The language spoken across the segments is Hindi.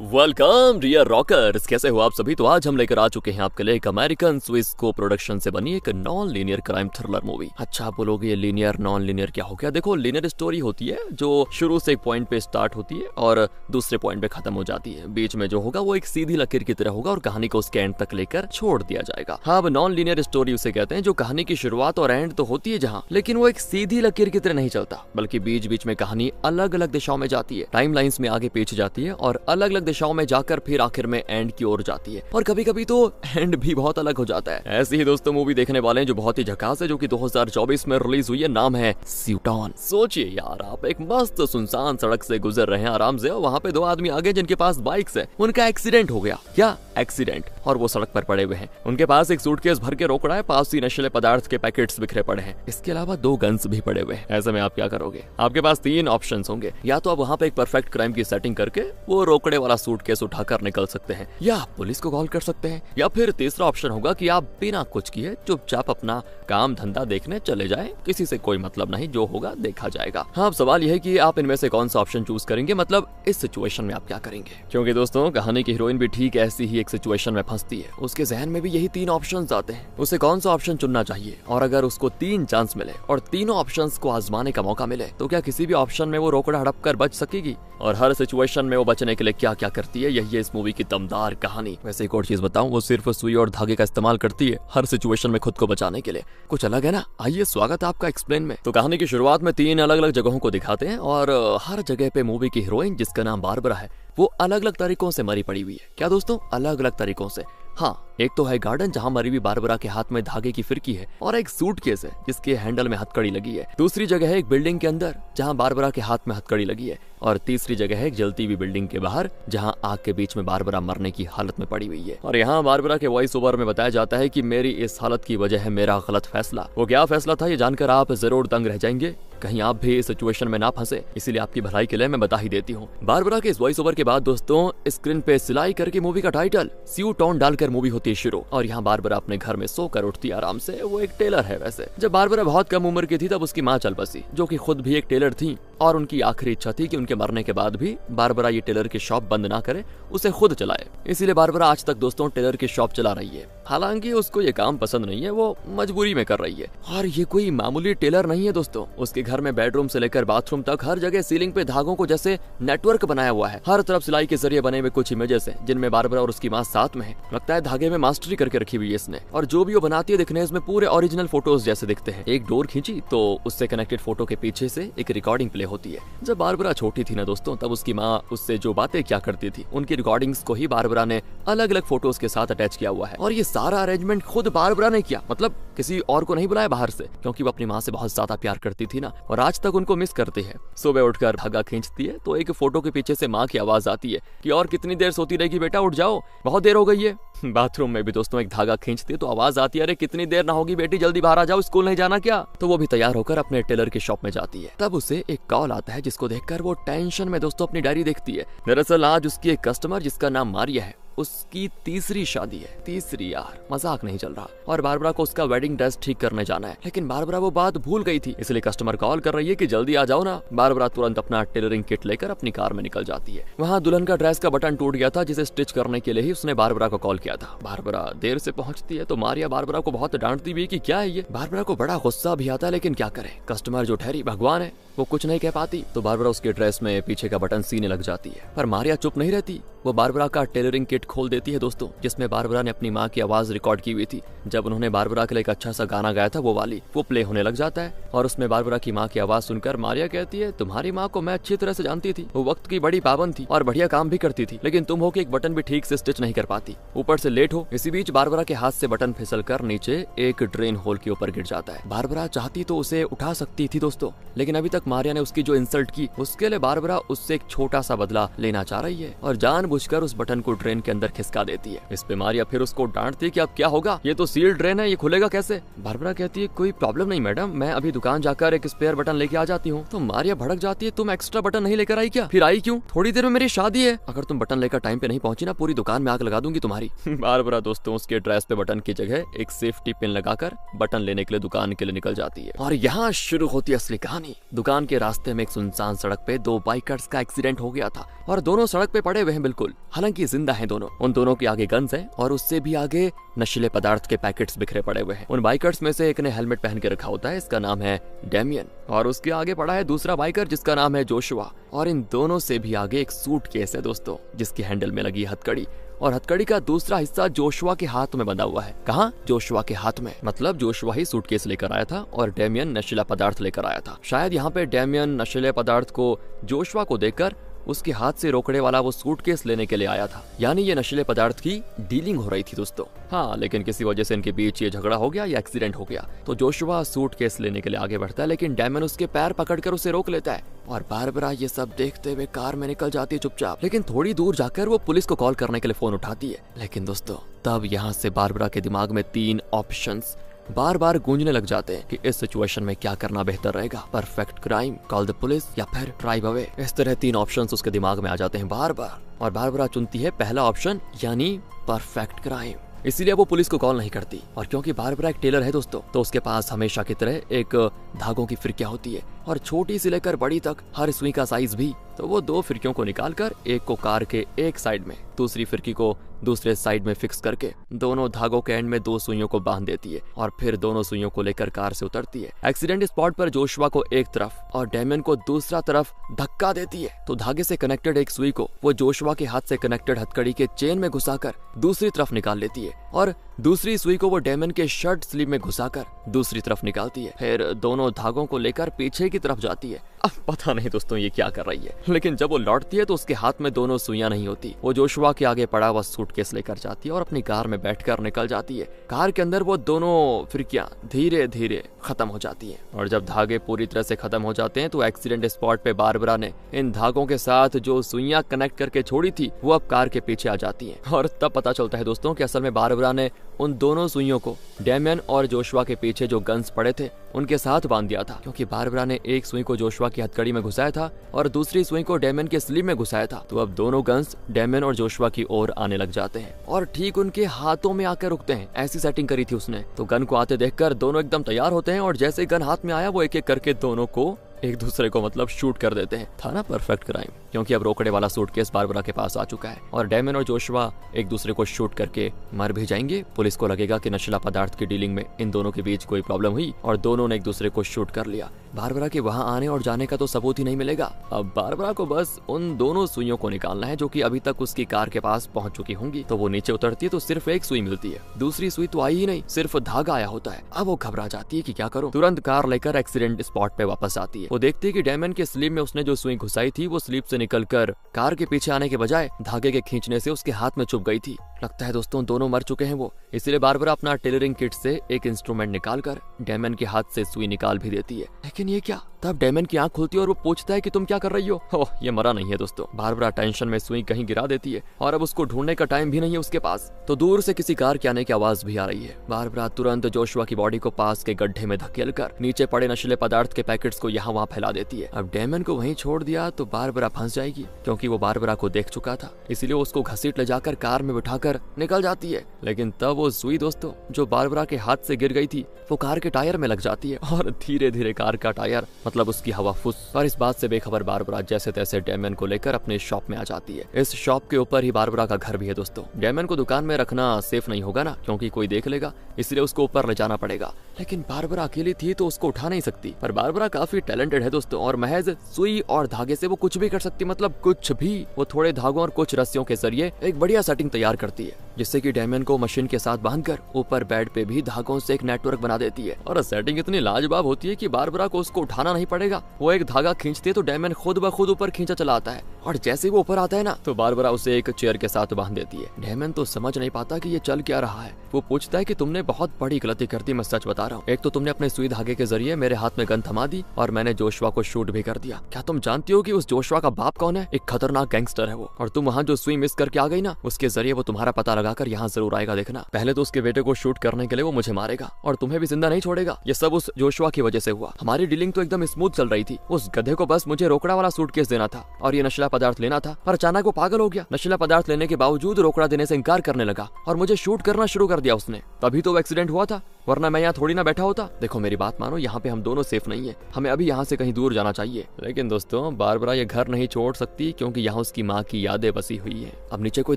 वेलकम डियर रॉकर्स, कैसे हो आप सभी। तो आज हम लेकर आ चुके हैं आपके लिए एक अमेरिकन स्विस को प्रोडक्शन से बनी एक non linear crime thriller movie. अच्छा आप बोलोगे ये लीनियर नॉन लीनियर क्या हो गया। देखो लीनियर स्टोरी होती है जो शुरू से एक पॉइंट पे स्टार्ट होती है और दूसरे पॉइंट पे खत्म हो जाती है। बीच में जो होगा वो एक सीधी लकीर की तरह होगा और कहानी को उसके एंड तक लेकर छोड़ दिया जाएगा। हाँ, अब नॉन लीनियर स्टोरी उसे कहते हैं जो कहानी की शुरुआत और एंड तो होती है जहाँ, लेकिन वो एक सीधी लकीर की तरह नहीं चलता, बल्कि बीच बीच में कहानी अलग अलग दिशाओं में जाती है, टाइम लाइन्स में आगे पीछे जाती है और अलग अलग दिशाओं में जाकर फिर आखिर में एंड की ओर जाती है। और कभी कभी तो एंड भी बहुत अलग हो जाता है। ऐसी ही दोस्तों मूवी देखने वाले हैं जो बहुत ही झकास है, जो कि 2024 में रिलीज हुई है। नाम है स्यूटॉन। सोचिए यार, आप एक मस्त सुनसान सड़क से गुजर रहे हैं आराम से, और वहाँ पे दो आदमी आगे जिनके पास बाइक्स है, उनका एक्सीडेंट हो गया। क्या एक्सीडेंट? और वो सड़क पर पड़े हुए हैं। उनके पास एक सूटकेस भर के रोकड़ा है, पास ही नशीले पदार्थ के पैकेट्स बिखरे पड़े हैं। इसके अलावा 2 गन्स भी पड़े हुए हैं। ऐसे में आप क्या करोगे? आपके पास 3 ऑप्शंस होंगे। या तो आप वहाँ पे एक परफेक्ट क्राइम की सेटिंग करके वो रोकड़े वाला सूटकेस उठाकर निकल सकते हैं, या पुलिस को कॉल कर सकते हैं, या फिर तीसरा ऑप्शन होगा कि आप बिना कुछ किए चुपचाप अपना काम धंधा देखने चले जाएं। किसी से कोई मतलब नहीं, जो होगा देखा जाएगा। हाँ, अब सवाल यह है कि आप इनमें से कौन सा ऑप्शन चूज करेंगे, मतलब इस सिचुएशन में आप क्या करेंगे। क्योंकि दोस्तों कहानी की हीरोइन भी ठीक ऐसी ही एक सिचुएशन में फंसती है। उसके जहन में भी यही 3 ऑप्शंस आते हैं। उसे कौन सा ऑप्शन चुनना चाहिए, और अगर उसको 3 चांस मिले और तीनों ऑप्शंस को आजमाने का मौका मिले, तो क्या किसी भी ऑप्शन में वो रोकड़ा हड़प कर बच सकेगी? और हर सिचुएशन में वो बचने के लिए क्या क्या करती है, यही है इस मूवी की दमदार कहानी। वैसे एक और चीज बताऊं, वो सिर्फ सुई और धागे का इस्तेमाल करती है हर सिचुएशन में खुद को बचाने के लिए। कुछ अलग है ना। आइए, स्वागत है आपका एक्सप्लेन में। तो कहानी की शुरुआत में 3 अलग अलग जगहों को दिखाते हैं, और हर जगह पे मूवी की हीरोइन, जिसका नाम बारबरा है, वो अलग अलग तरीकों से मरी पड़ी हुई है। क्या दोस्तों? अलग अलग तरीकों से। हाँ, एक तो है गार्डन जहाँ मरी हुई बारबरा के हाथ में धागे की फिरकी है, और एक सूटकेस है जिसके हैंडल में हथकड़ी लगी है। दूसरी जगह है एक बिल्डिंग के अंदर जहाँ बारबरा के हाथ में हथकड़ी लगी है, और तीसरी जगह है एक जलती हुई बिल्डिंग के बाहर जहाँ आग के बीच में बारबरा मरने की हालत में पड़ी हुई है। और यहाँ बारबरा के वॉइस ओवर में बताया जाता है कि मेरी इस हालत की वजह है मेरा गलत फैसला। वो क्या फैसला था ये जानकर आप जरूर दंग रह जाएंगे। कहीं आप भी इस सिचुएशन में ना फंसे, इसीलिए आपकी भलाई के लिए मैं बता ही देती हूँ। बारबरा के इस वॉइस ओवर के बाद दोस्तों स्क्रीन पे सिलाई करके मूवी का टाइटल स्यूटॉन डालकर मूवी होती है शुरू। और यहाँ बारबरा अपने घर में सोकर उठती है आराम से। वो एक टेलर है। वैसे जब बारबरा बहुत कम उम्र की थी तब उसकी माँ चल बसी, जो कि खुद भी एक टेलर थी, और उनकी आखिरी इच्छा थी कि उनके मरने के बाद भी बारबरा ये टेलर की शॉप बंद ना करे, उसे खुद चलाए। इसीलिए बारबरा आज तक दोस्तों टेलर की शॉप चला रही है। हालांकि उसको ये काम पसंद नहीं है, वो मजबूरी में कर रही है। और ये कोई मामूली टेलर नहीं है दोस्तों। उसके घर में बेडरूम से लेकर बाथरूम तक हर जगह सीलिंग पे धागों को जैसे नेटवर्क बनाया हुआ है। हर तरफ सिलाई के जरिए बने हुए कुछ इमेजेस हैं जिनमें बारबरा और उसकी माँ साथ में है। लगता है धागे में मास्टरी करके रखी हुई है इसने। और जो भी वो बनाती है दिखने इसमें पूरे ओरिजिनल फोटोज जैसे दिखते हैं। एक डोर खींची तो उससे कनेक्टेड फोटो के पीछे से एक रिकॉर्डिंग प्ले होती है। जब बारबरा छोटी थी ना दोस्तों, तब उसकी माँ उससे जो बातें क्या करती थी, उनकी रिकॉर्डिंग्स को ही बारबरा ने अलग अलग फोटोज के साथ अटैच किया हुआ है। और ये सारा अरेंजमेंट खुद बारबरा ने किया, मतलब किसी और को नहीं बुलाया बाहर से, क्योंकि वो अपनी माँ से बहुत ज्यादा प्यार करती थी ना, और आज तक उनको मिस करती है। सुबह उठकर धागा खींचती है तो एक फोटो के पीछे से माँ की आवाज आती है कि और कितनी देर सोती रहेगी बेटा, उठ जाओ, बहुत देर हो गई है। बाथरूम में भी दोस्तों एक धागा खींचती है तो आवाज आती है, अरे कितनी देर ना होगी बेटी, जल्दी बाहर आ जाओ, स्कूल नहीं जाना क्या? तो वो भी तैयार होकर अपने टेलर की शॉप में जाती है। तब उसे एक कॉल आता है जिसको देखकर वो टेंशन में दोस्तों अपनी डायरी देखती है। दरअसल आज उसकी एक कस्टमर जिसका नाम मारिया है, उसकी तीसरी शादी है। तीसरी यार, मजाक नहीं चल रहा। और बारबरा को उसका वेडिंग ड्रेस ठीक करने जाना है, लेकिन बारबरा वो बात भूल गई थी, इसलिए कस्टमर कॉल कर रही है कि जल्दी आ जाओ ना। बारबरा तुरंत अपना टेलरिंग किट लेकर अपनी कार में निकल जाती है। वहाँ दुल्हन का ड्रेस का बटन टूट गया था, जिसे स्टिच करने के लिए ही उसने बारबरा को कॉल किया था। बारबरा देर से पहुंचती है तो मारिया बारबरा को बहुत डांटती भी है कि क्या है ये। बारबरा को बड़ा गुस्सा भी आता है, लेकिन क्या करे, कस्टमर जो ठहरी भगवान है, वो कुछ नहीं कह पाती। तो बारबरा उसके ड्रेस में पीछे का बटन सीने लग जाती है, पर मारिया चुप नहीं रहती। वो बारबरा का टेलरिंग किट खोल देती है दोस्तों, जिसमें बारबरा ने अपनी माँ की आवाज रिकॉर्ड की हुई थी। जब उन्होंने बारबरा के लिए एक अच्छा सा गाना गाया था, वो वाली वो प्ले होने लग जाता है। और उसमें बारबरा की माँ की आवाज सुनकर मारिया कहती है, तुम्हारी माँ को मैं अच्छी तरह से जानती थी, वो वक्त की बड़ी पाबंद थी और बढ़िया काम भी करती थी, लेकिन तुम हो कि एक बटन भी ठीक से स्टिच नहीं कर पाती, ऊपर से लेट हो। इसी बीच बारबरा के हाथ से बटन फिसल कर नीचे एक ड्रेन होल के ऊपर गिर जाता है। बारबरा चाहती तो उसे उठा सकती थी दोस्तों, लेकिन अभी तक मारिया ने उसकी जो इंसल्ट की, उसके लिए बारबरा उससे एक छोटा सा बदला लेना चाह रही है और जानबूझकर उस बटन को ड्रेन के अंदर खिसका देती है। इस पे मारिया फिर उसको डांटती है कि अब क्या होगा, ये तो सील ड्रेन है, ये खुलेगा कैसे? बारबरा कहती है कोई प्रॉब्लम नहीं मैडम, मैं अभी दुकान जाकर एक स्पेयर बटन लेके आ जाती हूँ। तो मारिया भड़क जाती है, तुम एक्स्ट्रा बटन नहीं लेकर आई क्या? फिर आई क्यों? थोड़ी देर में मेरी शादी है, अगर तुम बटन लेकर टाइम पे नहीं पहुंची ना, पूरी दुकान में आग लगा दूंगी तुम्हारी। बारबरा दोस्तों उसके ड्रेस पे बटन की जगह एक सेफ्टी पिन लगाकर बटन लेने के लिए दुकान के लिए निकल जाती है। और यहाँ शुरू होती है असली कहानी। दुकान के रास्ते में एक सुनसान सड़क पे 2 बाइकर्स का एक्सीडेंट हो गया था और दोनों सड़क पे पड़े हुए हैं बिल्कुल बिल्कुल, हालांकि जिंदा हैं दोनों। उन दोनों के आगे गन्स हैं और उससे भी आगे नशीले पदार्थ के पैकेट्स बिखरे पड़े हुए हैं। उन बाइकर्स में से एक ने हेलमेट पहन के रखा होता है, इसका नाम है डेमियन, और उसके आगे पड़ा है दूसरा बाइकर जिसका नाम है जोशुआ, और इन दोनों से भी आगे एक सूटकेस है दोस्तों, जिसकी हैंडल में लगी हथकड़ी, और हथकड़ी का दूसरा हिस्सा जोशुआ के हाथ में बंधा हुआ है। कहाँ? जोशुआ के हाथ में। मतलब जोशुआ ही सूटकेस लेकर आया था और डेमियन नशीला पदार्थ लेकर आया था। शायद यहाँ पे डेमियन नशीले पदार्थ को जोशुआ को देकर उसके हाथ से रोकने वाला वो सूटकेस लेने के लिए आया था, यानी ये नशीले पदार्थ की डीलिंग हो रही थी दोस्तों। हाँ, लेकिन किसी वजह से इनके बीच ये झगड़ा हो गया या एक्सीडेंट हो गया। तो जोशुआ सूटकेस लेने के लिए आगे बढ़ता है, लेकिन डेमियन उसके पैर पकड़कर उसे रोक लेता है, और बारबरा ये सब देखते हुए कार में निकल जाती है चुपचाप। लेकिन थोड़ी दूर जाकर वो पुलिस को कॉल करने के लिए फोन उठाती है। लेकिन दोस्तों तब यहाँ से बारबरा के दिमाग में 3 ऑप्शंस बार बार गूंजने लग जाते हैं कि इस सिचुएशन में क्या करना बेहतर रहेगा, perfect crime, call the police, या फिर ड्राइव अवे। इस तरह 3 ऑप्शंस उसके दिमाग में आ जाते हैं बार बार, और बारबरा चुनती है पहला ऑप्शन, यानी परफेक्ट क्राइम। इसीलिए वो पुलिस को कॉल नहीं करती, और क्योंकि बारबरा एक टेलर है दोस्तों, तो उसके पास हमेशा की तरह एक धागों की फिरकियां होती है, और छोटी सी लेकर बड़ी तक हर सुई का साइज भी। तो वो 2 फिरकियों को निकालकर एक को कार के एक साइड में, दूसरी फिरकी को दूसरे साइड में फिक्स करके दोनों धागों के एंड में 2 सुइयों को बांध देती है, और फिर दोनों सुइयों को लेकर कार से उतरती है। एक्सीडेंट स्पॉट पर जोशुआ को एक तरफ और डेमियन को दूसरा तरफ धक्का देती है, तो धागे से कनेक्टेड एक सुई को वो जोशुआ के हाथ से कनेक्टेड हथकड़ी के चेन में घुसाकर दूसरी तरफ निकाल लेती है, और दूसरी सुई को वो डेमियन के शर्ट स्लीव में घुसाकर दूसरी तरफ निकालती है। फिर दोनों धागों को लेकर पीछे की तरफ जाती है। अब पता नहीं दोस्तों ये क्या कर रही है, लेकिन जब वो लौटती है तो उसके हाथ में दोनों सुइयां नहीं होती। वो जोशुआ के आगे पड़ा हुआ सूटकेस लेकर जाती है और अपनी कार में बैठकर निकल जाती है। कार के अंदर वो दोनों फिरकियां धीरे धीरे खत्म हो जाती हैं, और जब धागे पूरी तरह से खत्म हो जाते हैं तो एक्सीडेंट स्पॉट पे बारबरा ने इन धागों के साथ जो सुइयां कनेक्ट करके छोड़ी थी वो अब कार के पीछे आ जाती हैं। और तब पता चलता है दोस्तों कि असल में बारबरा ने उन दोनों सुइयों को डेमियन और जोशुआ के पीछे जो गन्स पड़े थे उनके साथ बांध दिया था, क्योंकि बारबरा ने एक सुई को जोशुआ की हथकड़ी में घुसाया था और दूसरी सुई को डेमियन के स्लीव में घुसाया था। तो अब दोनों गन्स डेमियन और जोशुआ की ओर आने लग जाते हैं और ठीक उनके हाथों में आकर रुकते हैं। ऐसी सेटिंग करी थी उसने। तो गन को आते देखकर दोनों एकदम तैयार होते हैं, और जैसे गन हाथ में आया वो एक एक करके दोनों को एक दूसरे को मतलब शूट कर देते हैं। था ना परफेक्ट क्राइम, क्योंकि अब रोकड़े वाला सूटकेस बारबरा के पास आ चुका है, और डेमियन और जोशुआ एक दूसरे को शूट करके मर भी जाएंगे। पुलिस को लगेगा कि नशीला पदार्थ की डीलिंग में इन दोनों के बीच कोई प्रॉब्लम हुई और दोनों ने एक दूसरे को शूट कर लिया। बारबरा के वहां आने और जाने का तो सबूत ही नहीं मिलेगा। अब बारबरा को बस उन दोनों सुइयों को निकालना है जो कि अभी तक उसकी कार के पास पहुंच चुकी होंगी। तो वो नीचे उतरती है तो सिर्फ एक सुई मिलती है, दूसरी सुई तो आई ही नहीं, सिर्फ धागा आया होता है। अब वो घबरा जाती है कि क्या करूं। तुरंत कार लेकर एक्सीडेंट स्पॉट पे वापस आती है। वो देखती है कि डेमियन के स्लीव में उसने जो सुई घुसाई थी वो स्लीव से निकलकर कार के पीछे आने के बजाय धागे के खींचने से उसके हाथ में चुभ गई थी। लगता है दोस्तों दोनों मर चुके हैं वो। इसीलिए बारबरा अपना टेलरिंग किट से एक इंस्ट्रूमेंट निकालकर डेमियन के हाथ से सुई निकाल भी देती है। लेकिन ये क्या? तब डेमियन की आंख खुलती है और वो पूछता है कि तुम क्या कर रही हो? ओह, ये मरा नहीं है दोस्तों। बारबरा टेंशन में सुई कहीं गिरा देती है और अब उसको ढूंढने का टाइम भी नहीं है उसके पास। तो दूर से किसी कार के आने की आवाज भी आ रही है। बारबरा तुरंत जोशुआ की बॉडी को पास के गड्ढे में धकेलकर नीचे पड़े नशीले पदार्थ के पैकेट्स को यहाँ वहाँ फैला देती है। अब डेमियन को वहीं छोड़ दिया तो बारबरा फंस जाएगी, क्योंकि वो बारबरा को देख चुका था। इसीलिए उसको घसीट ले जाकर कार में बिठाकर निकल जाती है। लेकिन तब वो सुई दोस्तों जो बारबरा के हाथ से गिर गई थी वो कार के टायर में लग जाती है, और धीरे धीरे कार का टायर मतलब उसकी हवा फुस। और इस बात से बेखबर बारबरा जैसे तैसे डेमियन को लेकर अपने शॉप में आ जाती है। इस शॉप के ऊपर ही बारबरा का घर भी है दोस्तों। डेमियन को दुकान में रखना सेफ नहीं होगा ना, क्योंकि कोई देख लेगा, इसलिए उसको ऊपर ले जाना पड़ेगा। लेकिन बारबरा अकेली थी तो उसको उठा नहीं सकती। पर बारबरा काफी टैलेंटेड है दोस्तों, और महज सुई और धागे से वो कुछ भी कर सकती, मतलब कुछ भी। वो थोड़े धागों और कुछ रस्सियों के जरिए एक बढ़िया सेटिंग तैयार करती है, जिससे कि डेमियन को मशीन के साथ बांधकर ऊपर बेड पे भी धागों से एक नेटवर्क बना देती है। और सेटिंग इतनी लाजवाब होती है कि बारबरा को उसको उठाना नहीं पड़ेगा। वो एक धागा खींचती है तो डेमियन खुद ब खुद ऊपर खींचा चला आता है, और जैसे ही वो ऊपर आता है ना तो बारबरा उसे एक चेयर के साथ बांध देती है। डेमियन तो समझ नहीं पाता कि ये चल क्या रहा है। वो पूछता है कि तुमने बहुत बड़ी गलती कर दी, मैं सच बता रहा हूँ। एक तो तुमने अपने सुई धागे के जरिए मेरे हाथ में गन थमा दी, और मैंने जोशुआ को शूट भी कर दिया। क्या तुम जानती हो कि उस जोशुआ का बाप कौन है? एक खतरनाक गैंगस्टर है वो। और तुम वहाँ जो सुई मिस करके आ गई ना, उसके जरिए वो तुम्हारा पता लगाकर यहाँ जरूर आएगा, देखना। पहले तो उसके बेटे को शूट करने के लिए वो मुझे मारेगा और तुम्हें भी जिंदा नहीं छोड़ेगा। ये सब उस जोशुआ की वजह से हुआ। हमारी डीलिंग तो एकदम स्मूथ चल रही थी। उस गधे को बस मुझे रोकड़ा वाला सूटकेस देना था और ये नशीला पदार्थ लेना था, पर अचानक वो पागल हो गया। नशीला पदार्थ लेने के बावजूद रोकड़ा देने से इनकार करने लगा और मुझे शूट करना शुरू कर दिया उसने। तभी तो वो एक्सीडेंट हुआ था। वरना मैं यहाँ थोड़ी ना बैठा होता। देखो मेरी बात मानो, यहाँ पे हम दोनों सेफ नहीं है, हमें अभी यहाँ से कहीं दूर जाना चाहिए। लेकिन दोस्तों बारबरा ये घर नहीं छोड़ सकती क्योंकि यहाँ उसकी माँ की यादें बसी हुई है। अब नीचे कोई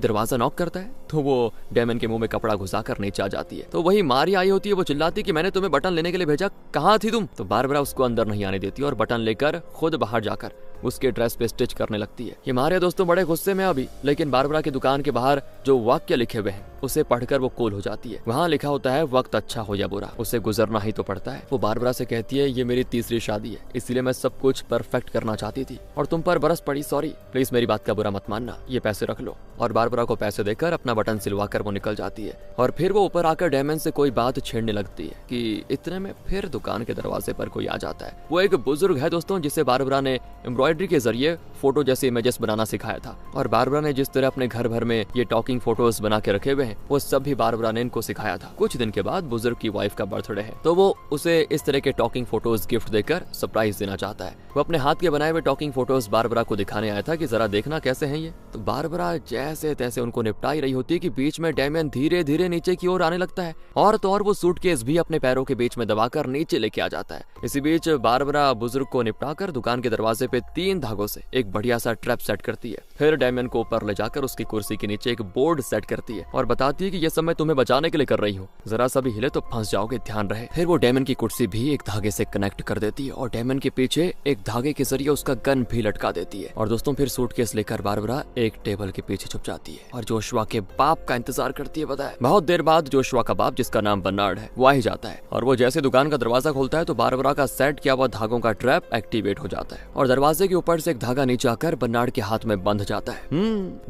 दरवाजा नॉक करता है तो वो डेमन के मुंह में कपड़ा घुसाकर नीचे आ जाती है। तो वही मारिया आई होती है, वो चिल्लाती कि मैंने तुम्हें बटन लेने के लिए भेजा, कहाँ थी तुम? तो बारबरा उसको अंदर नहीं आने देती और बटन लेकर खुद बाहर जाकर उसके ड्रेस पे स्टिच करने लगती है। ये मारिया दोस्तों बड़े गुस्से में अभी, लेकिन बारबरा की दुकान के बाहर जो वाक्य लिखे हुए हैं उसे पढ़कर वो कूल हो जाती है। वहाँ लिखा होता है वक्त अच्छा हो या बुरा, उसे गुजरना ही तो पड़ता है। वो बारबरा से कहती है ये मेरी तीसरी शादी है, इसलिए मैं सब कुछ परफेक्ट करना चाहती थी और तुम पर बरस पड़ी, सॉरी, प्लीज मेरी बात का बुरा मत मानना, ये पैसे रख लो। और बारबरा को पैसे देकर अपना बटन सिलवाकर वो निकल जाती है। और फिर वो ऊपर आकर डेमन से कोई बात छेड़ने लगती है कि इतने में फिर दुकान के दरवाजे पर कोई आ जाता है। वो एक बुजुर्ग है दोस्तों, जिसे बारबरा ने एम्ब्रॉयडरी के जरिए फोटो जैसे इमेजेस बनाना सिखाया था। और बारबरा ने जिस तरह अपने घर भर में ये टॉकिंग फोटोज बना के रखे हुए हैं वो सब भी बारबरा ने इनको सिखाया था। कुछ दिन के बाद बुजुर्ग की वाइफ का बर्थडे है तो वो उसे इस तरह के टॉकिंग फोटोज गिफ्ट देकर सरप्राइज देना चाहता है। वो अपने हाथ के बनाए हुए टॉकिंग फोटोज बारबरा को दिखाने आया था कि जरा देखना कैसे हैं ये। तो बारबरा जैसे तैसे उनको निपटाई रही होती है कि बीच में डेमियन धीरे धीरे नीचे की ओर आने लगता है और तो और वो सूटकेस भी अपने पैरों के बीच में दबाकर नीचे लेके आ जाता है। इसी बीच बारबरा बुजुर्ग को निपटाकर दुकान के दरवाजे पे 3 धागों से एक बढ़िया सा ट्रैप सेट करती है। फिर डेमियन को ऊपर ले जाकर उसकी कुर्सी के नीचे एक बोर्ड सेट करती है और बताती है कि ये सब मैं तुम्हें बचाने के लिए कर रही हूँ, जरा सा भी हिले तो फंस जाओगे, ध्यान रहे। फिर वो डेमियन की कुर्सी भी एक धागे से कनेक्ट कर देती है और डेमियन के पीछे एक धागे के जरिए उसका गन भी लटका देती है। और दोस्तों फिर सूटकेस लेकर बारबरा एक टेबल के पीछे छुप जाती है और जोशुआ के बाप का इंतजार करती है। पता है बहुत देर बाद जोशुआ का बाप, जिसका नाम बर्नार्ड है, वो आ ही जाता है और वो जैसे दुकान का दरवाजा खोलता है तो बारबरा का सेट किया हुआ धागों का ट्रैप एक्टिवेट हो जाता है और दरवाजे के ऊपर से एक धागा नीचे आकर बर्नार्ड के हाथ में बंध जाता है।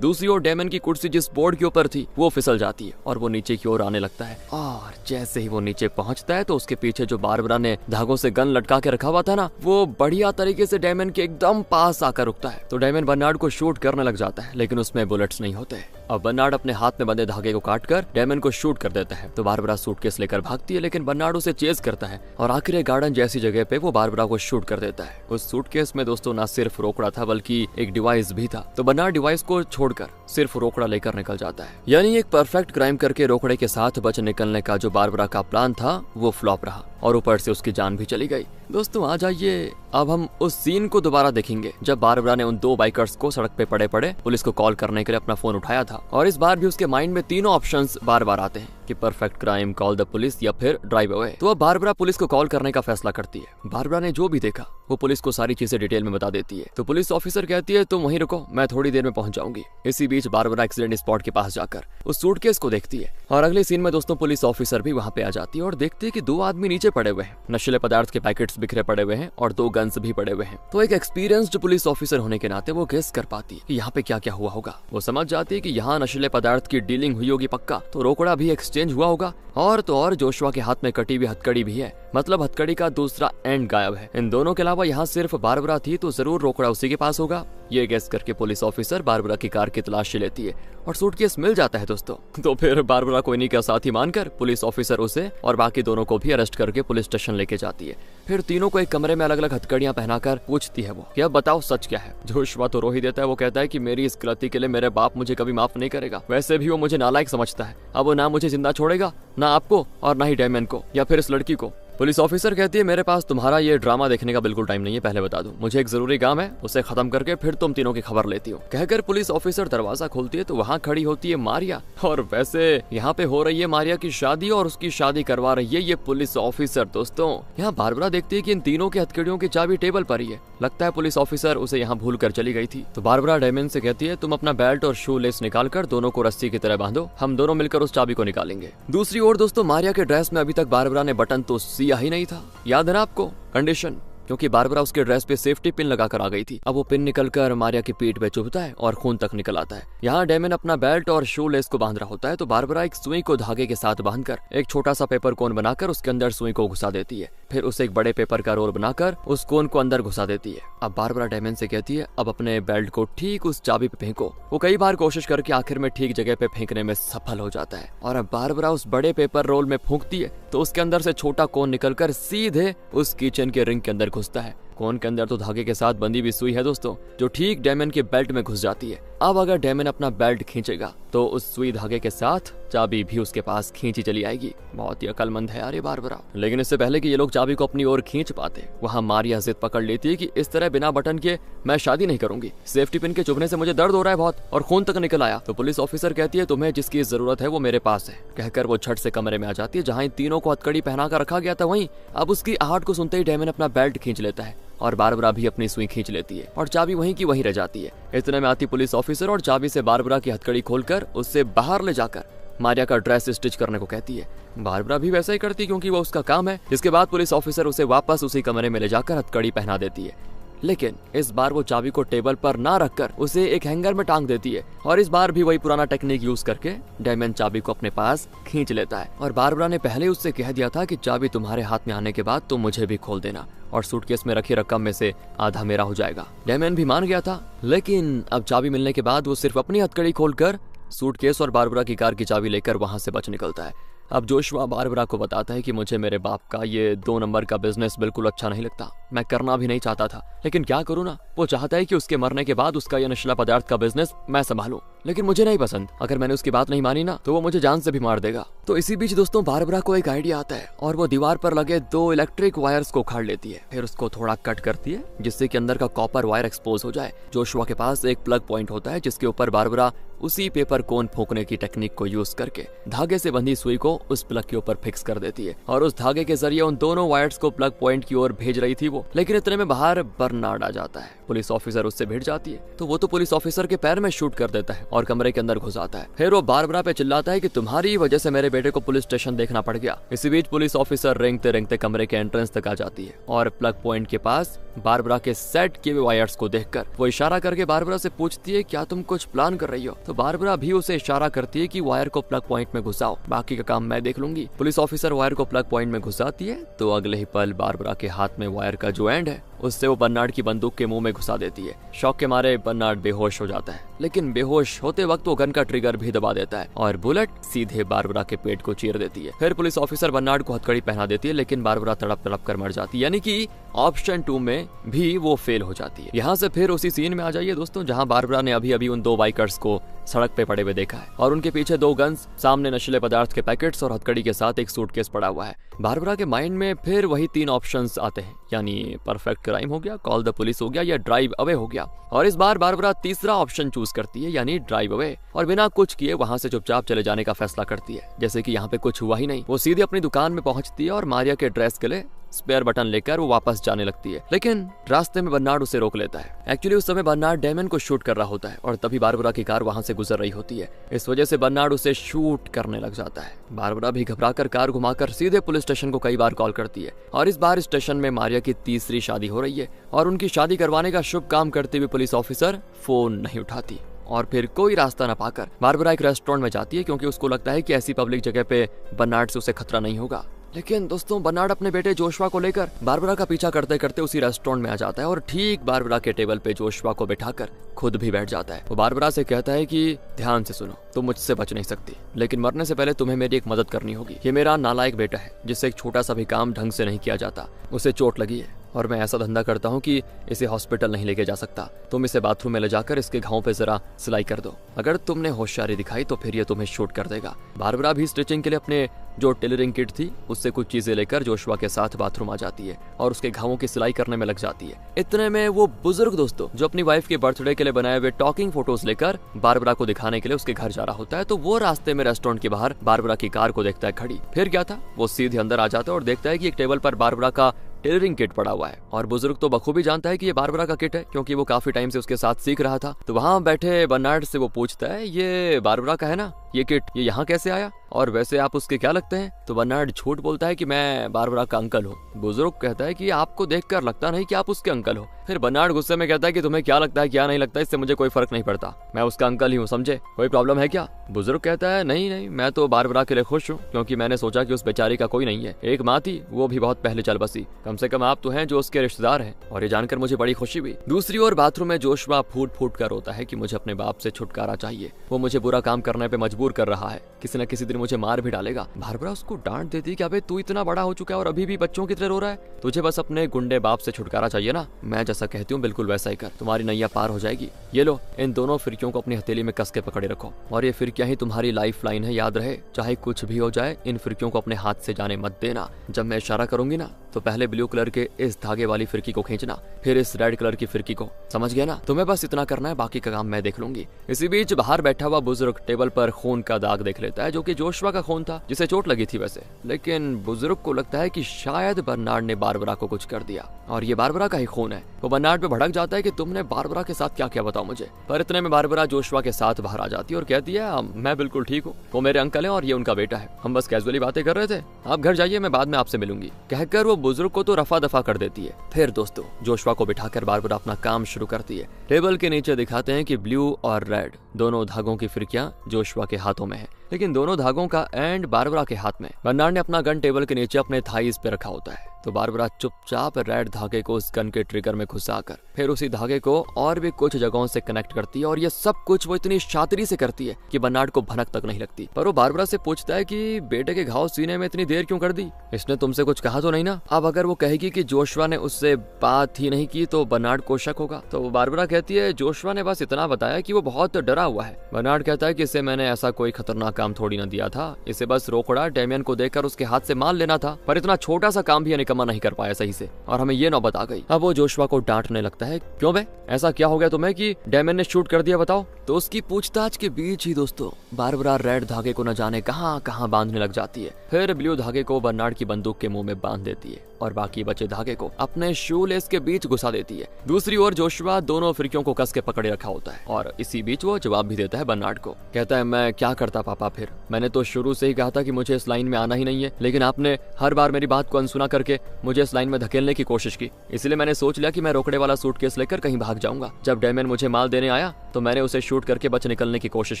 दूसरी ओर डेमन की कुर्सी जिस बोर्ड के ऊपर थी वो फिसल जाती है और वो नीचे की ओर आने लगता है। और जैसे ही वो नीचे पहुंचता है तो उसके पीछे जो बारबरा ने धागों से गन लटका के रखा हुआ था ना, वो बढ़िया तरीके से डेमन के एकदम पास आकर रुकता है। तो डेमन बर्नार्ड को शूट करने लग जाता है लेकिन उसमें बुलेट्स नहीं होते। अब बर्नार्ड अपने हाथ में बंधे धागे को काटकर डेमन को शूट कर देता है। तो बारबरा सूटकेस लेकर भागती है लेकिन बर्नार्ड उसे चेज करता है और आखिर एक गार्डन जैसी जगह पे वो बारबरा को शूट कर देता है। उस सूटकेस में दोस्तों ना सिर्फ रोकड़ा था बल्कि एक डिवाइस भी था। तो बर्नार्ड डिवाइस को छोड़कर सिर्फ रोकड़ा लेकर निकल जाता है। यानी एक परफेक्ट क्राइम करके रोकड़े के साथ बच निकलने का जो बारबरा का प्लान था वो फ्लॉप रहा और ऊपर से उसकी जान भी चली गई। दोस्तों आ जाइए, अब हम उस सीन को दोबारा देखेंगे जब बारबरा ने उन 2 बाइकर्स को सड़क पे पड़े पड़े पुलिस को कॉल करने के लिए अपना फोन उठाया था। और इस बार भी उसके माइंड में तीनों ऑप्शंस बार बार आते हैं कि perfect crime, call the police या फिर ड्राइव अवे। तो अब बारबरा पुलिस को कॉल करने का फैसला करती है। बारबरा ने जो भी देखा वो पुलिस को सारी चीजें डिटेल में बता देती है। तो पुलिस ऑफिसर कहती है तुम वहीं रुको, मैं थोड़ी देर में पहुंच जाऊंगी। इसी बीच बारबरा एक्सीडेंट स्पॉट के पास जाकर उस सूटकेस को देखती है और अगले सीन में दोस्तों पुलिस ऑफिसर भी वहाँ पे आ जाती है और देखती है कि 2 आदमी नीचे पड़े हुए हैं, नशीले पदार्थ के पैकेट्स बिखरे पड़े हुए हैं और 2 गन्स भी पड़े हुए हैं। तो एक एक्सपीरियंस्ड पुलिस ऑफिसर होने के नाते वो गेस कर पाती है कि यहाँ पे क्या क्या हुआ होगा। वो समझ जाती है कि यहाँ नशीले पदार्थ की डीलिंग हुई होगी पक्का, तो रोकड़ा भी एक्सचेंज हुआ होगा और तो और जोशुआ के हाथ में कटी हुई हथकड़ी भी है, मतलब हथकड़ी का दूसरा एंड गायब है। इन दोनों के अलावा यहाँ सिर्फ बारबरा थी तो जरूर रोकड़ा उसी के पास होगा। ये गेस करके पुलिस ऑफिसर बारबरा की कार की तलाशी लेती है और सूटकेस मिल जाता है दोस्तों। तो फिर बारबरा को इन्हीं का साथी मानकर पुलिस ऑफिसर उसे और बाकी दोनों को भी अरेस्ट करके पुलिस स्टेशन लेके जाती है। फिर तीनों को एक कमरे में अलग अलग हथकड़ियां पहनाकर पूछती है वो कि अब बताओ सच क्या है। जोशुआ तो रो ही देता है। वो कहता है कि मेरी इस गलती के लिए मेरे बाप मुझे कभी माफ नहीं करेगा, वैसे भी वो मुझे नालायक समझता है। अब वो ना मुझे जिंदा छोड़ेगा, ना आपको और ना ही डेमन को या फिर इस लड़की को। पुलिस ऑफिसर कहती है मेरे पास तुम्हारा ये ड्रामा देखने का बिल्कुल टाइम नहीं है, पहले बता दूं, मुझे एक जरूरी काम है, उसे खत्म करके फिर तुम तीनों की खबर लेती हूँ। कहकर पुलिस ऑफिसर दरवाजा खोलती है तो वहाँ खड़ी होती है मारिया। और वैसे यहाँ पे हो रही है मारिया की शादी और उसकी शादी करवा रही है ये पुलिस ऑफिसर। दोस्तों यहाँ बारबरा देखती है कि इन तीनों के हथकड़ियों की चाबी टेबल पर ही है, लगता है पुलिस ऑफिसर उसे यहाँ भूल कर चली गई थी। तो बारबरा डेमन से कहती है तुम अपना बेल्ट और शू लेस निकाल कर दोनों को रस्सी की तरह बांधो, हम दोनों मिलकर उस चाबी को निकालेंगे। दूसरी ओर दोस्तों मारिया के ड्रेस में अभी तक बारबरा ने बटन तो सिया ही नहीं था, याद है ना आपको कंडीशन, क्योंकि बारबरा उसके ड्रेस पे सेफ्टी पिन लगाकर आ गई थी। अब वो पिन निकलकर मारिया की पीठ पे चुभता है और खून तक निकल आता है। यहाँ डेमन अपना बेल्ट और शू लेस को बांध रहा होता है तो बारबरा एक सुई को धागे के साथ बांधकर एक छोटा सा पेपर कोन बनाकर उसके अंदर सुई को घुसा देती है। फिर उसे एक बड़े पेपर का रोल बनाकर उस कोन को अंदर घुसा देती है। अब बारबरा डेमन से कहती है अब अपने बेल्ट को ठीक उस चाबी पे फेंको। वो कई बार कोशिश करके आखिर में ठीक जगह पे फेंकने में सफल हो जाता है और अब बारबरा उस बड़े पेपर रोल में फूंकती है तो उसके अंदर से छोटा कोन निकलकर सीधे उस किचन के रिंग के अंदर घुसता है। कोन के अंदर तो धागे के साथ बंधी हुई सुई है दोस्तों, जो ठीक डेमन के बेल्ट में घुस जाती है। अब अगर डेमन अपना बेल्ट खींचेगा तो उस सुई धागे के साथ चाबी भी उसके पास खींची चली आएगी। बहुत ही अकलमंद है यार ये बारबरा। लेकिन इससे पहले कि ये लोग चाबी को अपनी ओर खींच पाते, वहाँ मारिया जिद पकड़ लेती है कि इस तरह बिना बटन के मैं शादी नहीं करूंगी। सेफ्टी पिन के चुभने से मुझे दर्द हो रहा है बहुत और खून तक निकल आया। तो पुलिस ऑफिसर कहती है तुम्हें जिसकी जरूरत है वो मेरे पास है। कहकर वो झट से कमरे में आ जाती है जहाँ इन तीनों को हथकड़ी पहना कर रखा गया था। वहीं अब उसकी आहट को सुनते ही डेमन अपना बेल्ट खींच लेता है और बारबरा भी अपनी सुई खींच लेती है और चाबी वहीं की वहीं रह जाती है। इतने में आती पुलिस ऑफिसर और चाबी से बारबरा की हथकड़ी खोलकर उससे बाहर ले जाकर मारिया का ड्रेस स्टिच करने को कहती है। बारबरा भी वैसा ही करती क्योंकि वो उसका काम है। इसके बाद पुलिस ऑफिसर उसे वापस उसी कमरे में ले जाकर हथकड़ी पहना देती है, लेकिन इस बार वो चाबी को टेबल पर ना रखकर उसे एक हैंगर में टांग देती है और इस बार भी वही पुराना टेक्निक यूज करके डेमन चाबी को अपने पास खींच लेता है। और बारबरा ने पहले उससे कह दिया था कि चाबी तुम्हारे हाथ में आने के बाद तुम मुझे भी खोल देना और सूटकेस में रखी रकम में से आधा मेरा हो जाएगा। डेमन भी मान गया था, लेकिन अब चाबी मिलने के बाद वो सिर्फ अपनी हथकड़ी खोलकर सूटकेस और बारबरा की कार की चाबी लेकर वहां से बच निकलता है। अब जोशुआ बारबरा को बताता है कि मुझे मेरे बाप का ये 2 नंबर का बिजनेस बिल्कुल अच्छा नहीं लगता, मैं करना भी नहीं चाहता था, लेकिन क्या करूँ ना। वो चाहता है कि उसके मरने के बाद उसका ये नशीला पदार्थ का बिजनेस मैं संभालूं, लेकिन मुझे नहीं पसंद। अगर मैंने उसकी बात नहीं मानी ना तो वो मुझे जान से भी मार देगा। तो इसी बीच दोस्तों बारबरा को एक आइडिया आता है और वो दीवार पर लगे 2 इलेक्ट्रिक वायर्स को उखाड़ लेती है, फिर उसको थोड़ा कट करती है जिससे कि अंदर का कॉपर वायर एक्सपोज हो जाए। जोशुआ के पास एक प्लग पॉइंट होता है जिसके ऊपर बारबरा उसी पेपर कोन फूंकने की टेक्निक को यूज करके धागे से बंधी सुई को उस प्लग के ऊपर फिक्स कर देती है और उस धागे के जरिए उन दोनों वायर्स को प्लग पॉइंट की ओर भेज रही थी वो। लेकिन इतने में बाहर बर्नार्ड आ जाता है। पुलिस ऑफिसर उससे भिड़ जाती है तो वो तो पुलिस ऑफिसर के पैर में शूट कर देता है और कमरे के अंदर घुस आता है। फिर वो बारबरा पे चिल्लाता है कि तुम्हारी वजह से मेरे बेटे को पुलिस स्टेशन देखना पड़ गया। इसी बीच पुलिस ऑफिसर रेंगते रेंगते कमरे के एंट्रेंस तक आ जाती है और प्लग पॉइंट के पास बारबरा के सेट किए हुए वायर्स को देखकर वो इशारा करके बारबरा से पूछती है क्या तुम कुछ प्लान कर रही हो। तो बारबरा भी उसे इशारा करती है कि वायर को प्लग पॉइंट में घुसाओ, बाकी का काम मैं देख लूंगी। पुलिस ऑफिसर वायर को प्लग पॉइंट में घुसाती है तो अगले ही पल बारबरा के हाथ में वायर का जो एंड है उससे वो बर्नार्ड की बंदूक के मुंह में घुसा देती है। शॉक के मारे बर्नार्ड बेहोश हो जाता है, लेकिन बेहोश होते वक्त वो गन का ट्रिगर भी दबा देता है और बुलेट सीधे बारबरा के पेट को चीर देती है। फिर पुलिस ऑफिसर बर्नार्ड को हथकड़ी पहना देती है, लेकिन बारबरा तड़प तड़प कर मर जाती है, यानी कि ऑप्शन 2 में भी वो फेल हो जाती है। यहाँ से फिर उसी सीन में आ जाइए दोस्तों जहाँ बारबरा ने अभी अभी उन 2 बाइकर्स को सड़क पे पड़े हुए देखा है और उनके पीछे 2 गन्स, सामने नशीले पदार्थ के पैकेट्स और हथकड़ी के साथ एक सूटकेस पड़ा हुआ है। बारबरा के माइंड में फिर वही 3 ऑप्शंस आते हैं, यानी परफेक्ट क्राइम हो गया, कॉल द पुलिस हो गया या ड्राइव अवे हो गया। और इस बार बारबरा तीसरा ऑप्शन चूज करती है, यानी ड्राइव अवे, और बिना कुछ किए वहां से चुपचाप चले जाने का फैसला करती है, जैसे कि यहाँ पे कुछ हुआ ही नहीं। वो सीधे अपनी दुकान में पहुंचती है और मारिया के ड्रेस के लिए स्पेयर बटन लेकर वो वापस जाने लगती है, लेकिन रास्ते में बर्नार्ड उसे रोक लेता है। एक्चुअली उस समय बर्नार्ड डेमन को शूट कर रहा होता है और तभी बारबरा की कार वहां से गुजर रही होती है। इस वजह से बर्नार्ड उसे शूट करने लग जाता है। बारबरा भी घबराकर कार घुमाकर सीधे पुलिस स्टेशन को कई बार कॉल करती है और इस बार स्टेशन में मारिया की तीसरी शादी हो रही है और उनकी शादी करवाने का शुभ काम करते हुए पुलिस ऑफिसर फोन नहीं उठाती और फिर कोई रास्ता न पाकर बारबरा एक रेस्टोरेंट में जाती है क्योंकि उसको लगता है कि ऐसी पब्लिक जगह पे बर्नार्ड से उसे खतरा नहीं होगा। लेकिन दोस्तों बर्नार्ड अपने बेटे जोशुआ को लेकर बारबरा का पीछा करते करते उसी रेस्टोरेंट में आ जाता है और ठीक बारबरा के टेबल पे जोशुआ को बिठाकर खुद भी बैठ जाता है। वो बारबरा से कहता है कि ध्यान से सुनो, तुम मुझसे बच नहीं सकती, लेकिन मरने से पहले तुम्हें मेरी एक मदद करनी होगी। ये मेरा नालायक बेटा है जिससे एक छोटा सा भी काम ढंग से नहीं किया जाता। उसे चोट लगी है और मैं ऐसा धंधा करता हूँ कि इसे हॉस्पिटल नहीं लेके जा सकता। तुम इसे बाथरूम में ले जाकर इसके घावों पे जरा सिलाई कर दो। अगर तुमने होशियारी दिखाई तो फिर ये तुम्हें शूट कर देगा। बारबरा भी स्टिचिंग के लिए अपने जो टेलरिंग किट थी उससे कुछ चीजें लेकर जोशुआ के साथ बाथरूम आ जाती है और उसके घावों की सिलाई करने में लग जाती है। इतने में वो बुजुर्ग दोस्तों जो अपनी वाइफ के बर्थडे के लिए बनाए हुए टॉकिंग फोटोज लेकर बारबरा को दिखाने के लिए उसके घर जा रहा होता है, तो वो रास्ते में रेस्टोरेंट के बाहर बारबरा की कार को देखता है खड़ी। फिर क्या था, वो सीधे अंदर आ जाता है और देखता है कि एक टेबल पर बारबरा का टेलरिंग किट पड़ा हुआ है और बुजुर्ग तो बखूबी जानता है कि ये बारबरा का किट है क्योंकि वो काफी टाइम से उसके साथ सीख रहा था। तो वहाँ बैठे बर्नार्ड से वो पूछता है, ये बारबरा का है ना ये किट, ये यहाँ कैसे आया और वैसे आप उसके क्या लगते हैं? तो बर्नार्ड झूठ बोलता है कि मैं बारबरा का अंकल हूँ। बुजुर्ग कहता है कि आपको देखकर लगता नहीं कि आप उसके अंकल हो। फिर बर्नार्ड गुस्से में कहता है कि तुम्हें क्या लगता है क्या नहीं लगता, इससे मुझे कोई फर्क नहीं पड़ता, मैं उसका अंकल ही हूँ, समझे? कोई प्रॉब्लम है क्या? बुजुर्ग कहता है नहीं नहीं, मैं तो बारबरा के लिए खुश हूँ, क्योंकि मैंने सोचा कि उस बेचारी का कोई नहीं है, एक माँ थी, वो भी बहुत पहले चल बसी, कम से कम आप तो हैं जो उसके रिश्तेदार हैं, और ये जानकर मुझे बड़ी खुशी हुई। दूसरी ओर बाथरूम में जोशुआ फूट फूट कर रोता है कि मुझे अपने बाप से छुटकारा चाहिए, वो मुझे बुरा काम करने पे मजबूर कर रहा है, किसी न किसी दिन मुझे मार भी डालेगा। बारबरा उसको डांट देती कि अबे तू इतना बड़ा हो चुका है और अभी भी बच्चों की तरह रो रहा है, तुझे बस अपने गुंडे बाप से छुटकारा चाहिए ना, मैं जैसा कहती हूँ बिल्कुल वैसा ही कर, तुम्हारी नैया पार हो जाएगी। ये लो, इन दोनों फिरकियों को अपनी हथेली में कस के पकड़े रखो, और ये फिरकियां ही तुम्हारी लाइफ लाइन है, याद रहे, चाहे कुछ भी हो जाए इन फिरकियों को अपने हाथ से जाने मत देना। जब मैं इशारा करूंगी ना तो पहले ब्लू कलर के इस धागे वाली फिरकी को खींचना, फिर इस रेड कलर की फिरकी को, समझ गया ना? तुम्हें बस इतना करना है, बाकी का काम मैं देख लूंगी। इसी बीच बाहर बैठा हुआ बुजुर्ग टेबल पर खून का दाग देख लेता है, जो कि जोशुआ का खून था, जिसे चोट लगी थी वैसे, लेकिन बुजुर्ग को लगता है कि शायद बर्नार्ड ने बारबरा को कुछ कर दिया और ये बारबरा का ही खून है। वो बर्नार्ड पे भड़क जाता है कि तुमने बारबरा के साथ क्या क्या बताओ मुझे, पर इतने में बारबरा जोशुआ के साथ बाहर आ जाती है और कहती है मैं बिल्कुल ठीक हूँ, वो मेरे अंकल है और ये उनका बेटा है, हम बस कैजुअली बातें कर रहे थे, आप घर जाइए, मैं बाद में आपसे मिलूंगी, कहकर वो बुजुर्ग को तो रफा दफा कर देती है। फिर दोस्तों जोशुआ को बिठाकर बारबरा अपना काम शुरू करती है। टेबल के नीचे दिखाते हैं कि ब्लू और रेड दोनों धागों की फिरकियां जोशुआ के हाथों में है, लेकिन दोनों धागों का एंड बारबरा के हाथ में। बर्नार्ड ने अपना गन टेबल के नीचे अपने थाईज पे रखा होता है, तो बारबरा चुपचाप रेड धागे को उस गन के ट्रिगर में घुसाकर फिर उसी धागे को और भी कुछ जगहों से कनेक्ट करती है, और ये सब कुछ वो इतनी शातिरी से करती है कि बर्नार्ड को भनक तक नहीं लगती। पर वो बारबरा से पूछता है कि बेटे के घाव सीने में इतनी देर क्यों कर दी, इसने तुमसे कुछ कहा तो नहीं ना? अब अगर वो कहेगी कि जोशुआ ने उससे बात ही नहीं की तो बर्नार्ड को शक होगा, तो बारबरा कहती है जोशुआ ने बस इतना बताया कि वो बहुत डरा हुआ है। बर्नार्ड कहता है कि इसे मैंने ऐसा कोई खतरनाक काम थोड़ी न दिया था, इसे बस रोकड़ा डेमियन को देखकर उसके हाथ से मार लेना था, पर इतना छोटा सा काम भी निकम्मा नहीं कर पाया सही से, और हमें ये नौबत आ गई। अब वो जोशुआ को डांटने लगता है, क्यों बे, ऐसा क्या हो गया तुम्हें कि डेमियन ने शूट कर दिया, बताओ? तो उसकी पूछताछ के बीच ही दोस्तों बारबरा रेड धागे को न जाने कहां कहां बांधने लग जाती है, फिर ब्लू धागे को बर्नार्ड की बंदूक के मुंह में बांध देती है और बाकी बचे धागे को अपने शू लेस के बीच घुसा देती है। दूसरी ओर जोशुआ दोनों फिरकियों को कस के पकड़े रखा होता है, और इसी बीच वो जवाब भी देता है बर्नार्ड को, कहता है मैं क्या करता पापा, फिर मैंने तो शुरू से ही कहा था कि मुझे इस लाइन में आना ही नहीं है, लेकिन आपने हर बार मेरी बात को अनसुना करके मुझे इस लाइन में धकेलने की कोशिश की, इसलिए मैंने सोच लिया कि मैं रोकड़े वाला सूटकेस लेकर कहीं भाग जाऊंगा। जब डेमियन मुझे माल देने आया तो मैंने उसे शूट करके बच निकलने की कोशिश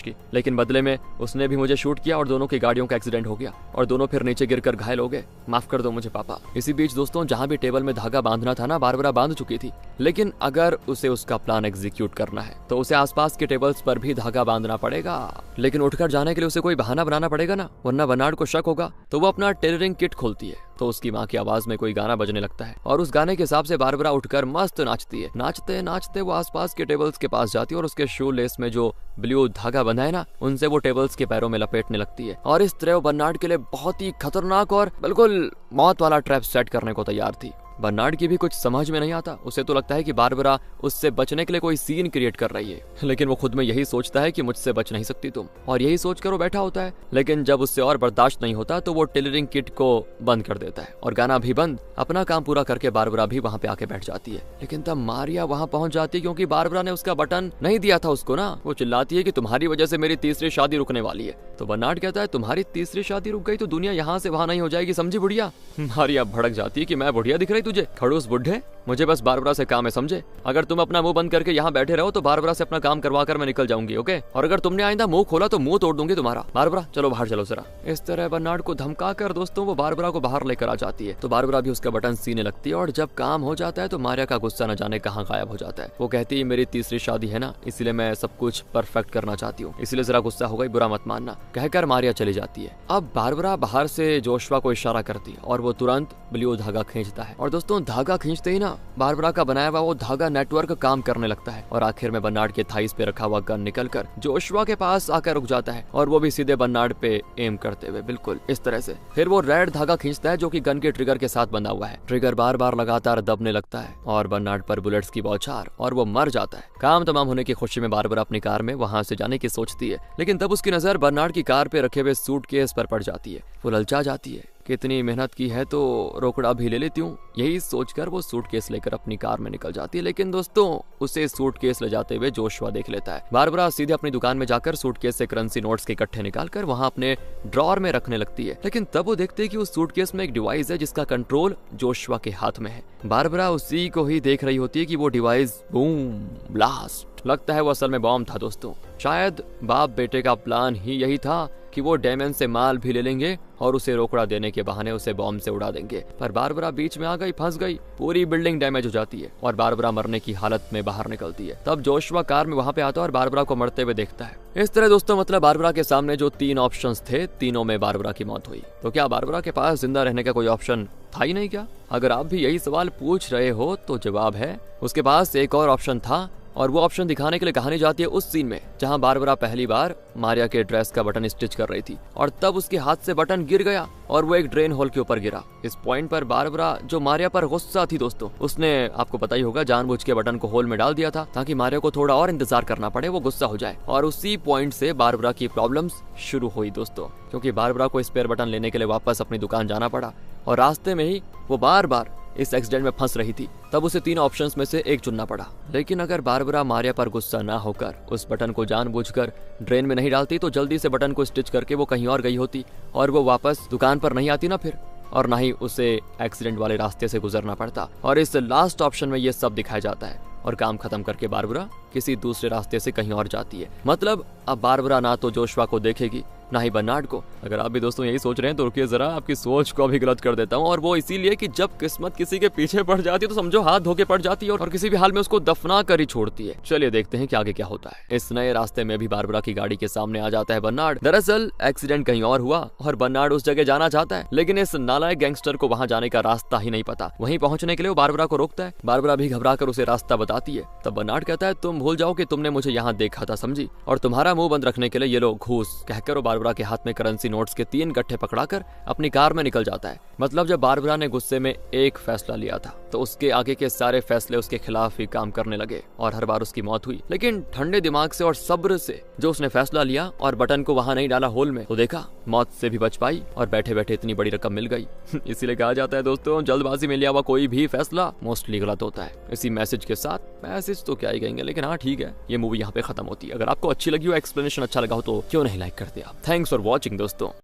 की, लेकिन बदले में उसने भी मुझे शूट किया और दोनों की गाड़ियों का एक्सीडेंट हो गया और दोनों फिर नीचे गिरकर घायल हो गए, माफ कर दो मुझे पापा। इसी बीच दोस्तों जहां भी टेबल में धागा बांधना था ना, बारबरा बांध चुकी थी, लेकिन अगर उसे उसका प्लान एग्जीक्यूट करना है तो उसे आसपास के टेबल्स पर भी धागा बांधना पड़ेगा, लेकिन उठकर जाने के लिए उसे कोई बहाना बनाना पड़ेगा ना, वरना बर्नार्ड को शक होगा। तो वो अपना टेलरिंग किट खोलती है, तो उसकी माँ की आवाज में कोई गाना बजने लगता है, और उस गाने के हिसाब से बारबरा उठकर मस्त नाचती है। नाचते नाचते वो आसपास के टेबल्स के पास जाती है और उसके शू लेस में जो ब्लू धागा बंधा है ना, उनसे वो टेबल्स के पैरों में लपेटने लगती है, और इस तरह वो बर्नार्ड के लिए बहुत ही खतरनाक और बिल्कुल मौत वाला ट्रैप सेट करने को तैयार थी। बर्नार्ड की भी कुछ समझ में नहीं आता, उसे तो लगता है कि बारबरा उससे बचने के लिए कोई सीन क्रिएट कर रही है, लेकिन वो खुद में यही सोचता है कि मुझसे बच नहीं सकती तुम, और यही सोचकर वो बैठा होता है। लेकिन जब उससे और बर्दाश्त नहीं होता तो वो टेलरिंग किट को बंद कर देता है और गाना भी बंद, अपना काम पूरा करके बारबरा भी वहाँ पे आके बैठ जाती है। लेकिन तब मारिया वहाँ पहुंच जाती है, क्योंकि बारबरा ने उसका बटन नहीं दिया था उसको ना। वो चिल्लाती है कि तुम्हारी वजह से मेरी तीसरी शादी रुकने वाली है। तो बर्नार्ड कहता है तुम्हारी तीसरी शादी रुक गई तो दुनिया यहाँ से वहाँ नहीं हो जाएगी, समझी बुढ़िया? मारिया भड़क जाती है कि मैं बुढ़िया दिख रही तुझे, खड़ूस बुढ़े, मुझे बस बारबरा से काम है, समझे? अगर तुम अपना मुंह बंद करके यहाँ बैठे रहो तो बारबरा से अपना काम करवा कर मैं निकल जाऊंगी, ओके? और अगर तुमने आइंदा मुंह खोला तो मुंह तोड़ दूंगी तुम्हारा। बारबरा चलो बाहर चलो जरा। इस तरह बर्नार्ड को धमका कर दोस्तों वो बारबरा को बाहर लेकर आ जाती है, तो बारबरा भी उसका बटन सीने लगती है, और जब काम हो जाता है तो मारिया का गुस्सा न जाने कहाँ गायब हो जाता है। वो कहती है मेरी तीसरी शादी है ना, इसलिए मैं सब कुछ परफेक्ट करना चाहती हूँ, इसलिए जरा गुस्सा हो गई, बुरा मत मानना, कहकर मारिया चली जाती है। अब बारबरा बाहर से जोशुआ को इशारा करती है और वो तुरंत ब्लू धागा खींचता है, और दोस्तों धागा खींचते ही ना बारबरा का बनाया हुआ वो धागा नेटवर्क काम करने लगता है, और आखिर में बर्नार्ड के थाईस पे रखा हुआ गन निकलकर जोशुआ के पास आकर रुक जाता है, और वो भी सीधे बर्नार्ड पे एम करते हुए बिल्कुल इस तरह से। फिर वो रेड धागा खींचता है जो कि गन के ट्रिगर के साथ बंधा हुआ है। ट्रिगर बार बार लगातार दबने लगता है और बर्नार्ड पर बुलेट्स की बौछार, और वो मर जाता है। काम तमाम होने की खुशी में बारबरा अपनी कार में वहां से जाने की सोचती है, लेकिन तब उसकी नजर बर्नार्ड की कार पे रखे हुए सूटकेस पर पड़ जाती है। वो ललचा जाती है कितनी मेहनत की है तो रोकड़ा भी ले लेती हूँ। यही सोचकर वो सूटकेस लेकर अपनी कार में निकल जाती है। लेकिन दोस्तों उसे सूटकेस ले जाते हुए जोशुआ देख लेता है। बारबरा सीधे अपनी दुकान में जाकर सूटकेस से करेंसी नोट्स के इकट्ठे निकालकर वहाँ अपने ड्रॉर में रखने लगती है। लेकिन तब वो देखते हैं कि उस सूटकेस में एक डिवाइस है जिसका कंट्रोल जोशुआ के हाथ में है। बारबरा उसी को ही देख रही होती है कि वो डिवाइस बूम ब्लास्ट, लगता है वो असल में बॉम्ब था दोस्तों। शायद बाप बेटे का प्लान ही यही था कि वो डेमन से माल भी ले लेंगे और उसे रोकड़ा देने के बहाने उसे बॉम्ब से उड़ा देंगे। पर बारबरा बीच में आ गई, फंस गई, पूरी बिल्डिंग डैमेज हो जाती है और बारबरा मरने की हालत में बाहर निकलती है। तब जोशुआ कार में वहाँ पे आता है और बारबरा को मरते हुए देखता है। इस तरह दोस्तों मतलब बारबरा के सामने जो 3 ऑप्शंस थे, तीनों में बारबरा की मौत हुई। तो क्या बारबरा के पास जिंदा रहने का कोई ऑप्शन था ही नहीं क्या? अगर आप भी यही सवाल पूछ रहे हो तो जवाब है, उसके पास एक और ऑप्शन था और वो ऑप्शन दिखाने के लिए कहानी जाती है उस सीन में जहां बारबरा पहली बार मारिया के ड्रेस का बटन स्टिच कर रही थी और तब उसके हाथ से बटन गिर गया और वो एक ड्रेन होल के ऊपर गिरा। इस पॉइंट पर बारबरा जो मारिया पर गुस्सा थी दोस्तों, उसने आपको पता ही होगा जानबूझ के बटन को होल में डाल दिया था ताकि मारिया को थोड़ा और इंतजार करना पड़े, वो गुस्सा हो जाए। और उसी पॉइंट से बारबरा की प्रॉब्लम्स शुरू हुई दोस्तों, क्योंकि बारबरा को स्पेयर बटन लेने के लिए वापस अपनी दुकान जाना पड़ा और रास्ते में ही वो बार बार इस एक्सीडेंट में फंस रही थी। तब उसे 3 ऑप्शंस में से एक चुनना पड़ा। लेकिन अगर बारबरा मारिया पर गुस्सा ना होकर उस बटन को जानबूझकर ड्रेन में नहीं डालती तो जल्दी से बटन को स्टिच करके वो कहीं और गई होती और वो वापस दुकान पर नहीं आती ना फिर, और ना ही उसे एक्सीडेंट वाले रास्ते से गुजरना पड़ता। और इस लास्ट ऑप्शन में ये सब दिखाया जाता है और काम खत्म करके बारबरा किसी दूसरे रास्ते से कहीं और जाती है। मतलब अब बारबरा ना तो जोशुआ को देखेगी ना ही बर्नार्ड को। अगर आप भी दोस्तों यही सोच रहे हैं तो रुकिए जरा, आपकी सोच को भी गलत कर देता हूँ। और वो इसीलिए कि जब किस्मत किसी के पीछे पड़ जाती है तो समझो हाथ धोके पड़ जाती है और किसी भी हाल में उसको दफना कर ही छोड़ती है। चलिए देखते हैं कि आगे क्या होता है। इस नए रास्ते में भी बारबरा की गाड़ी के सामने आ जाता है बर्नार्ड। दरअसल एक्सीडेंट कहीं और हुआ और बर्नार्ड उस जगह जाना चाहता है, लेकिन इस नालायक गैंगस्टर को वहाँ जाने का रास्ता ही नहीं पता। वहीं पहुंचने के लिए वो बारबरा को रोकता है। बारबरा भी घबरा कर उसे रास्ता बताती है। तब बर्नार्ड कहता है, तुम भूल जाओ कि तुमने मुझे यहाँ देखा था समझी, और तुम्हारा मुंह बंद रखने के लिए ये लो घूस। कहकर वो बारबरा के हाथ में करेंसी नोट्स के 3 गट्ठे पकड़ाकर अपनी कार में निकल जाता है। मतलब जब बारबरा ने गुस्से में एक फैसला लिया था तो उसके आगे के सारे फैसले उसके खिलाफ ही काम करने लगे और हर बार उसकी मौत हुई। लेकिन ठंडे दिमाग से और सब्र से जो उसने फैसला लिया और बटन को वहां नहीं डाला होल में, तो देखा मौत से भी बच पाई और बैठे बैठे इतनी बड़ी रकम मिल गई। इसीलिए कहा जाता है दोस्तों, जल्दबाजी में लिया हुआ कोई भी फैसला मोस्टली गलत होता है। इसी मैसेज के साथ, मैसेज तो क्या ही कहेंगे, लेकिन हाँ ठीक है, ये मूवी यहाँ पे खत्म होती है। अगर आपको अच्छी लगी हो, एक्सप्लेनेशन अच्छा लगा हो तो क्यों नहीं लाइक करते आप। थैंक्स फॉर वॉचिंग दोस्तों।